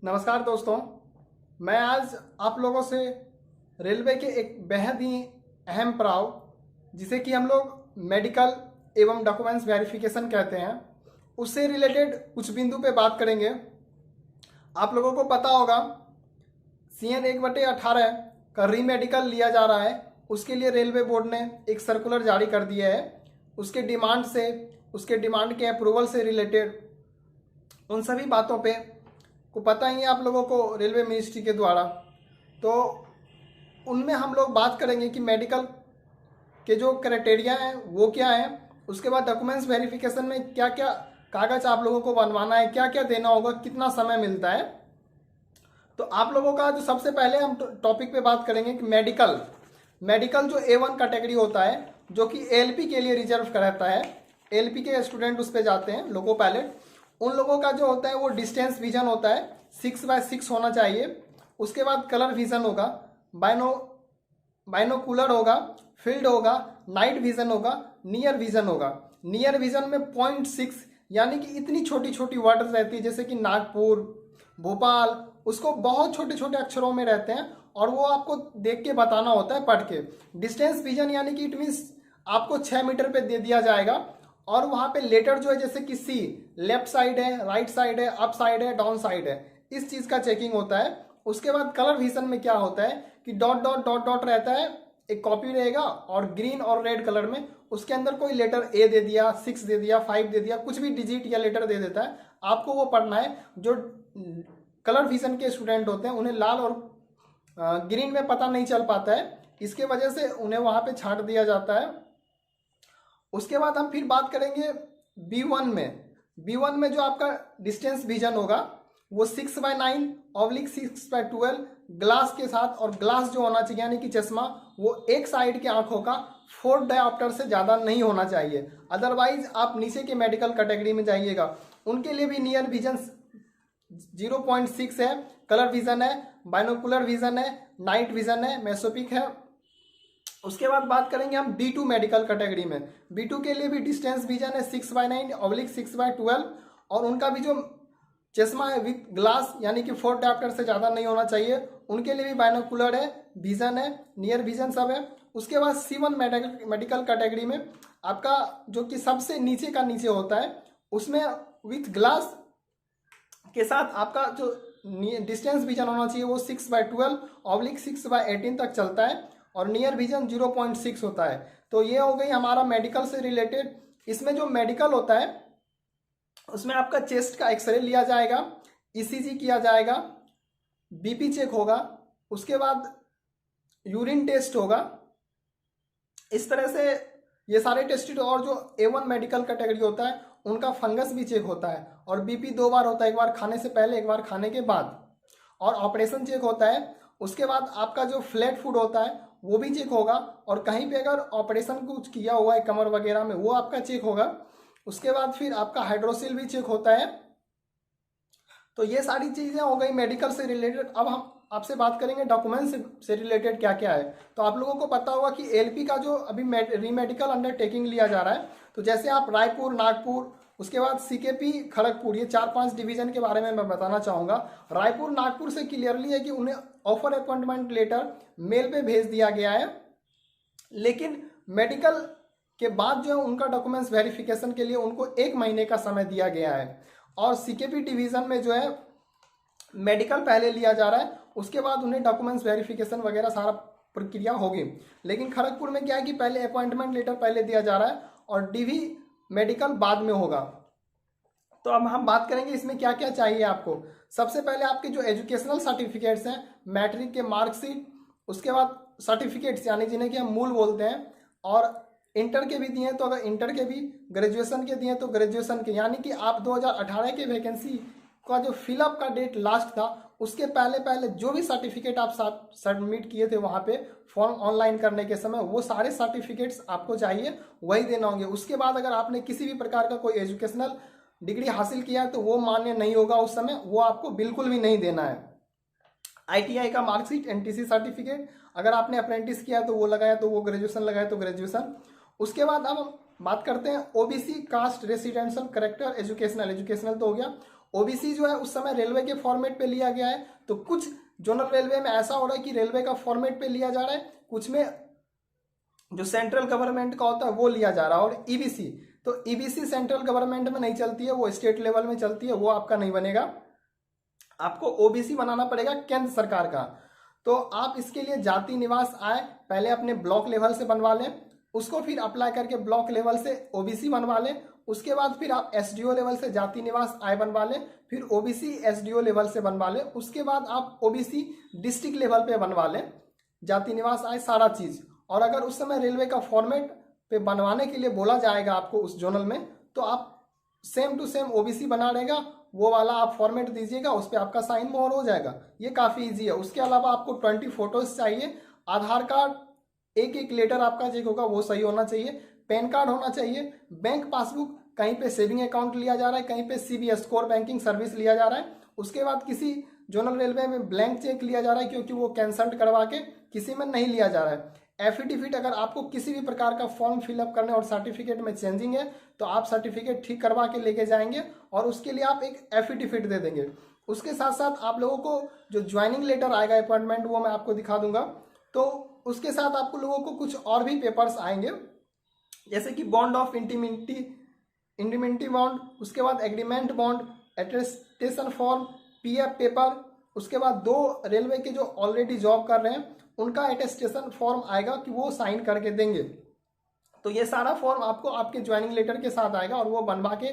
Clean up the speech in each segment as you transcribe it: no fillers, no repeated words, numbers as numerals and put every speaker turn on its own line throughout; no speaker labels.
नमस्कार दोस्तों। मैं आज आप लोगों से रेलवे के एक बेहद ही अहम पड़ाव जिसे कि हम लोग मेडिकल एवं डॉक्यूमेंट्स वेरिफिकेशन कहते हैं, उससे रिलेटेड कुछ बिंदु पे बात करेंगे। आप लोगों को पता होगा CN 1/18 का रीमेडिकल लिया जा रहा है। उसके लिए रेलवे बोर्ड ने एक सर्कुलर जारी कर दिया है। उसके डिमांड के अप्रूवल से रिलेटेड उन सभी बातों पे को पता ही है आप लोगों को रेलवे मिनिस्ट्री के द्वारा। तो उनमें हम लोग बात करेंगे कि मेडिकल के जो क्राइटेरिया हैं वो क्या है, उसके बाद डॉक्यूमेंट्स वेरिफिकेशन में क्या क्या कागज आप लोगों को बनवाना है, क्या क्या देना होगा, कितना समय मिलता है। तो आप लोगों का जो सबसे पहले हम टॉपिक पे बात करेंगे कि मेडिकल जो A1 कैटेगरी होता है, जो कि LP के लिए रिजर्व रहता है। LP के स्टूडेंट उस पर जाते हैं, लोको पायलट। उन लोगों का जो होता है वो डिस्टेंस विजन होता है, 6x6 होना चाहिए। उसके बाद कलर विजन होगा, बाइनोकुलर होगा, फील्ड होगा, नाइट विजन होगा, नियर विजन होगा। नियर विजन में 0.6 यानी कि इतनी छोटी छोटी वर्ड्स रहती है, जैसे कि नागपुर, भोपाल, उसको बहुत छोटे छोटे अक्षरों में रहते हैं और वो आपको देख के बताना होता है पढ़ के। डिस्टेंस विजन यानी कि इट मीन्स आपको 6 मीटर पे दे दिया जाएगा और वहां पे लेटर जो है जैसे कि C लेफ्ट साइड है, राइट साइड है, अप साइड है, डाउन साइड है, इस चीज का चेकिंग होता है। उसके बाद कलर विजन में क्या होता है कि डॉट डॉट डॉट डॉट रहता है, एक कॉपी रहेगा और ग्रीन और रेड कलर में उसके अंदर कोई लेटर A दे दिया, 6 दे दिया, 5 दे दिया, कुछ भी डिजिट या लेटर दे देता है, आपको वो पढ़ना है। जो कलर विजन के स्टूडेंट होते हैं उन्हें लाल और ग्रीन में पता नहीं चल पाता है, इसके वजह से उन्हें वहां पे छांट दिया जाता है। उसके बाद हम फिर बात करेंगे B1 में जो आपका डिस्टेंस विजन होगा वो 6/9/6/12 ग्लास के साथ, और ग्लास जो होना चाहिए यानी कि चश्मा वो एक साइड के आंखों का 4 डायोप्टर से ज़्यादा नहीं होना चाहिए। अदरवाइज आप नीचे के मेडिकल कैटेगरी में जाइएगा, उनके लिए भी नियर विजन 0.6 है, कलर विजन है, बाइनोकुलर विजन है, नाइट विजन है, मेसोपिक है। उसके बाद बात करेंगे हम B2 मेडिकल कैटेगरी में। B2 के लिए भी डिस्टेंस विजन है 6/9/6/12 और उनका भी जो चश्मा है विथ ग्लास यानी कि 4 डायोप्टर से ज़्यादा नहीं होना चाहिए। उनके लिए भी बाइनोकुलर है, विजन है, नियर विजन सब है। उसके बाद C1 मेडिकल कैटेगरी में आपका जो कि सबसे नीचे का नीचे होता है, उसमें विथ ग्लास के साथ आपका जो डिस्टेंस विजन होना चाहिए वो 6/12/6/18 तक चलता है और नियर विजन 0.6 होता है। तो ये हो गई हमारा मेडिकल से रिलेटेड। इसमें जो मेडिकल होता है उसमें आपका चेस्ट का एक्सरे लिया जाएगा, ECG किया जाएगा, BP चेक होगा, उसके बाद यूरिन टेस्ट होगा। इस तरह से ये सारे टेस्ट, और जो A1 मेडिकल कैटेगरी होता है उनका फंगस भी चेक होता है और BP 2 बार होता है, एक बार खाने से पहले, एक बार खाने के बाद, और ऑपरेशन चेक होता है। उसके बाद आपका जो फ्लैट फूड होता है वो भी चेक होगा और कहीं पे अगर ऑपरेशन कुछ किया हुआ है कमर वगैरह में वो आपका चेक होगा। उसके बाद फिर आपका हाइड्रोसिल भी चेक होता है। तो ये सारी चीज़ें हो गई मेडिकल से रिलेटेड। अब हम आपसे बात करेंगे डॉक्यूमेंट्स से रिलेटेड क्या क्या है। तो आप लोगों को पता होगा कि LP का जो अभी रीमेडिकल अंडरटेकिंग लिया जा रहा है, तो जैसे आप रायपुर, नागपुर, उसके बाद CKP खड़गपुर, ये 4-5 डिवीजन के बारे में मैं बताना चाहूँगा। रायपुर नागपुर से क्लियरली है कि उन्हें ऑफर अपॉइंटमेंट लेटर मेल पे भेज दिया गया है, लेकिन मेडिकल के बाद जो है उनका डॉक्यूमेंट्स वेरिफिकेशन के लिए उनको 1 महीने का समय दिया गया है। और CKP डिवीजन में जो है मेडिकल पहले लिया जा रहा है, उसके बाद उन्हें डॉक्यूमेंट्स वेरिफिकेशन वगैरह सारा प्रक्रिया होगी। लेकिन खड़गपुर में क्या है कि पहले अपॉइंटमेंट लेटर पहले दिया जा रहा है और DV मेडिकल बाद में होगा। तो अब हम बात करेंगे इसमें क्या क्या चाहिए आपको। सबसे पहले आपके जो एजुकेशनल सर्टिफिकेट्स हैं, मैट्रिक के मार्कशीट, उसके बाद सर्टिफिकेट्स यानी जिन्हें कि हम मूल बोलते हैं, और इंटर के भी दिए तो अगर इंटर के भी, ग्रेजुएशन के दिए तो ग्रेजुएशन के, यानी कि आप 2018 के वैकेंसी का जो फिलअप का डेट लास्ट था उसके पहले पहले जो भी सर्टिफिकेट आप सबमिट किए थे वहाँ पे फॉर्म ऑनलाइन करने के समय, वो सारे सर्टिफिकेट्स आपको चाहिए, वही देना होंगे। उसके बाद अगर आपने किसी भी प्रकार का कोई एजुकेशनल डिग्री हासिल किया है तो वो मान्य नहीं होगा उस समय, वो आपको बिल्कुल भी नहीं देना है। ITI का मार्कशीट, NTC सर्टिफिकेट, अगर आपने अप्रेंटिस किया तो वो लगाया, तो वो ग्रेजुएशन लगाया तो ग्रेजुएशन। उसके बाद अब हम बात करते हैं OBC caste residential character educational तो हो गया। ओबीसी जो है उस समय रेलवे के फॉर्मेट पे लिया गया है, तो कुछ जोनल रेलवे में ऐसा हो रहा है कि रेलवे का फॉर्मेट पे लिया जा रहा है, कुछ में जो सेंट्रल गवर्नमेंट का होता है वो लिया जा रहा है। और ईबीसी, तो ईबीसी सेंट्रल गवर्नमेंट में नहीं चलती है, वो स्टेट लेवल में चलती है, वो आपका नहीं बनेगा। आपको ओबीसी बनाना पड़ेगा केंद्र सरकार का। तो आप इसके लिए जाति निवास आय पहले अपने ब्लॉक लेवल से बनवा लें, उसको फिर अप्लाई करके ब्लॉक लेवल से ओबीसी बनवा लें, उसके बाद फिर आप एसडीओ लेवल से जाति निवास आय बनवा लें, फिर ओबीसी एसडीओ लेवल से बनवा लें, उसके बाद आप ओबीसी डिस्ट्रिक्ट लेवल पे बनवा लें जाति निवास आय सारा चीज़। और अगर उस समय रेलवे का फॉर्मेट पे बनवाने के लिए बोला जाएगा आपको उस जोनल में, तो आप सेम टू सेम ओबीसी बना रहेगा, वो वाला आप फॉर्मेट दीजिएगा, उस पर आपका साइन मोहर हो जाएगा। ये काफ़ी इजी है। उसके अलावा आपको 20 फोटोज चाहिए, आधार कार्ड एक एक लेटर आपका चेक होगा वो सही होना चाहिए, पैन कार्ड होना चाहिए, बैंक पासबुक, कहीं पे सेविंग अकाउंट लिया जा रहा है, कहीं पे सीबीएस कोर बैंकिंग सर्विस लिया जा रहा है। उसके बाद किसी जोनल रेलवे में ब्लैंक चेक लिया जा रहा है क्योंकि वो कैंसल्ट करवा के, किसी में नहीं लिया जा रहा है। एफिडेविट, अगर आपको किसी भी प्रकार का फॉर्म फिलअप करने और सर्टिफिकेट में चेंजिंग है तो आप सर्टिफिकेट ठीक करवा के लेके जाएंगे और उसके लिए आप एक एफिडेविट दे देंगे। उसके साथ साथ आप लोगों को जो ज्वाइनिंग लेटर आएगा अपॉइंटमेंट, वो मैं आपको दिखा दूंगा। तो उसके साथ आपको लोगों को कुछ और भी पेपर्स आएंगे, जैसे कि बॉन्ड ऑफ इंडिमिनिटी बॉन्ड, उसके बाद agreement bond, attestation form, PF paper, उसके बाद 2 रेलवे के जो ऑलरेडी जॉब कर रहे हैं उनका अटेस्टेशन फॉर्म आएगा कि वो साइन करके देंगे। तो ये सारा फॉर्म आपको आपके ज्वाइनिंग लेटर के साथ आएगा और वो बनवा के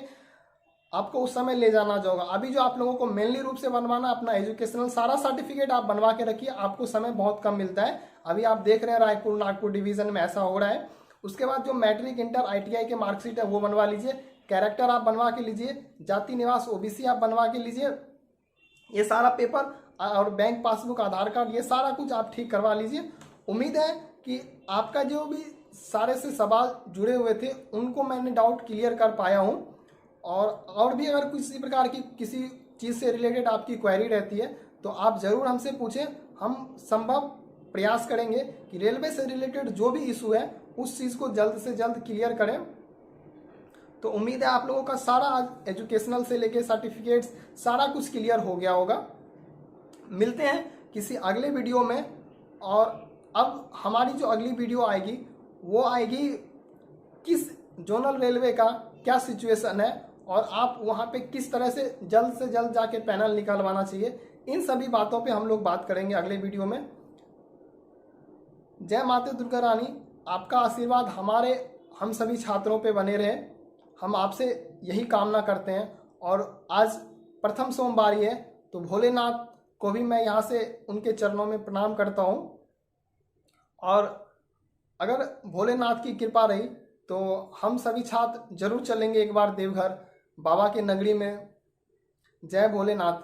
आपको उस समय ले जाना होगा। अभी जो आप लोगों को मेनली रूप से बनवाना, अपना एजुकेशनल सारा सर्टिफिकेट आप बनवा के रखिए, आपको समय बहुत कम मिलता है। अभी आप देख रहे हैं रायपुर नागपुर डिवीजन में ऐसा हो रहा है। उसके बाद जो मैट्रिक इंटर आईटीआई के मार्कशीट है वो बनवा लीजिए, कैरेक्टर आप बनवा के लीजिए, जाति निवास ओबीसी आप बनवा के लीजिए, ये सारा पेपर और बैंक पासबुक आधार कार्ड ये सारा कुछ आप ठीक करवा लीजिए। उम्मीद है कि आपका जो भी सारे से सवाल जुड़े हुए थे उनको मैंने डाउट क्लियर कर पाया हूँ। और भी अगर किसी प्रकार की किसी चीज़ से रिलेटेड आपकी क्वेरी रहती है तो आप ज़रूर हमसे पूछें, हम संभव प्रयास करेंगे कि रेलवे से रिलेटेड जो भी इशू है उस चीज़ को जल्द से जल्द क्लियर करें। तो उम्मीद है आप लोगों का सारा एजुकेशनल से लेके सर्टिफिकेट्स सारा कुछ क्लियर हो गया होगा। मिलते हैं किसी अगले वीडियो में। और अब हमारी जो अगली वीडियो आएगी वो आएगी किस जोनल रेलवे का क्या सिचुएशन है और आप वहाँ पे किस तरह से जल्द जाके पैनल निकालवाना चाहिए, इन सभी बातों पे हम लोग बात करेंगे अगले वीडियो में। जय माता दुर्गा रानी, आपका आशीर्वाद हम सभी छात्रों पे बने रहे, हम आपसे यही कामना करते हैं। और आज प्रथम सोमवारी है तो भोलेनाथ को भी मैं यहाँ से उनके चरणों में प्रणाम करता हूँ। और अगर भोलेनाथ की कृपा रही तो हम सभी छात्र जरूर चलेंगे एक बार देवघर बाबा के नगरी में। जय भोलेनाथ।